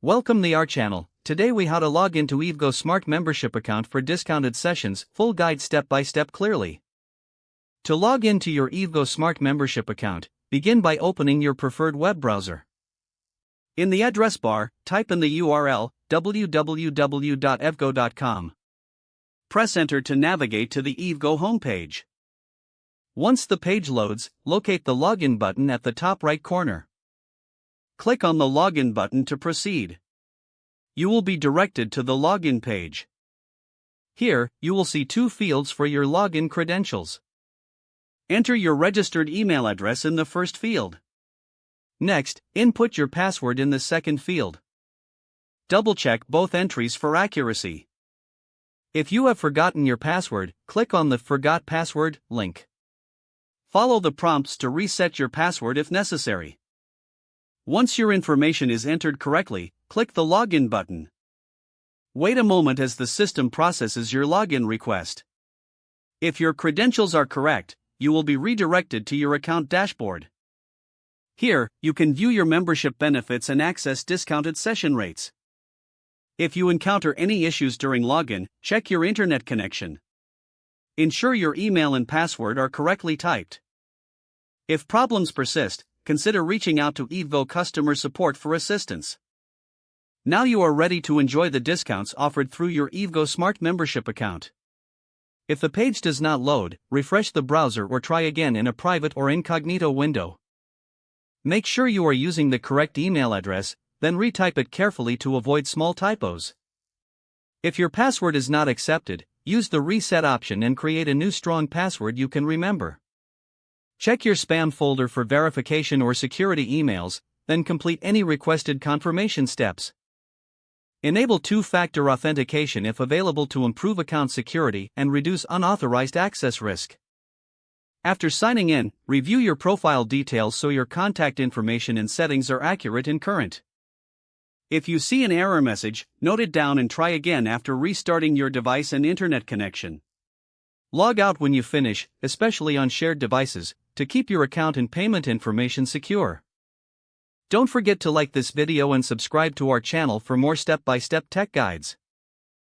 Welcome to our channel. Today we how to log into EVgo Smart Membership account for discounted sessions, full guide step by step clearly. To log into your EVgo Smart Membership account, begin by opening your preferred web browser. In the address bar, type in the URL www.evgo.com. Press enter to navigate to the EVgo homepage. Once the page loads, locate the login button at the top right corner. Click on the login button to proceed. You will be directed to the login page. Here, you will see two fields for your login credentials. Enter your registered email address in the first field. Next, input your password in the second field. Double-check both entries for accuracy. If you have forgotten your password, click on the Forgot Password link. Follow the prompts to reset your password if necessary. Once your information is entered correctly, click the Login button. Wait a moment as the system processes your login request. If your credentials are correct, you will be redirected to your account dashboard. Here, you can view your membership benefits and access discounted session rates. If you encounter any issues during login, check your internet connection. Ensure your email and password are correctly typed. If problems persist, consider reaching out to EVgo customer support for assistance. Now you are ready to enjoy the discounts offered through your EVgo Smart Membership account. If the page does not load, refresh the browser or try again in a private or incognito window. Make sure you are using the correct email address, then retype it carefully to avoid small typos. If your password is not accepted, use the reset option and create a new strong password you can remember. Check your spam folder for verification or security emails, then complete any requested confirmation steps. Enable two-factor authentication if available to improve account security and reduce unauthorized access risk. After signing in, review your profile details so your contact information and settings are accurate and current. If you see an error message, note it down and try again after restarting your device and internet connection. Log out when you finish, especially on shared devices, to keep your account and payment information secure. Don't forget to like this video and subscribe to our channel for more step-by-step tech guides.